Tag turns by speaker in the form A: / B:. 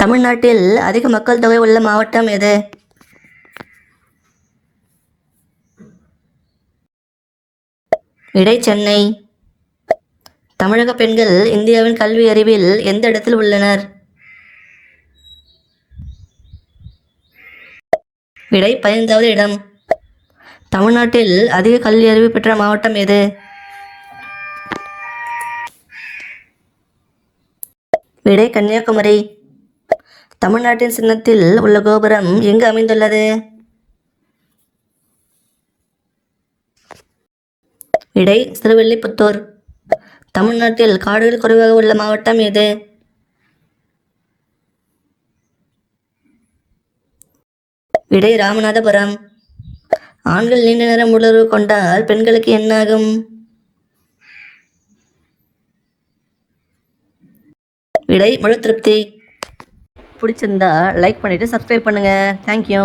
A: தமிழ்நாட்டில் அதிக மக்கள் தொகை உள்ள மாவட்டம் எது? விடை சென்னை. தமிழக பெண்கள் இந்தியாவின் கல்வி அறிவில் எந்த இடத்தில் உள்ளனர்? விடை 15வது இடம். தமிழ்நாட்டில் அதிக கல்வி அறிவு பெற்ற மாவட்டம் எது? விடை கன்னியாகுமரி. தமிழ்நாட்டின் சின்னத்தில் உள்ள கோபுரம் எங்கு அமைந்துள்ளது? விடை திருவில்லிபுத்தூர். தமிழ்நாட்டில் காடுகள் குறைவாக உள்ள மாவட்டம் எது? விடை ராமநாதபுரம். ஆண்கள் நீண்ட நேரம் உடலுறவு கொண்டால் பெண்களுக்கு என்னாகும்? விடை முழு திருப்தி. பிடிச்சிருந்தா லைக் பண்ணிட்டு சப்ஸ்கிரைப் பண்ணுங்க. தேங்க்யூ.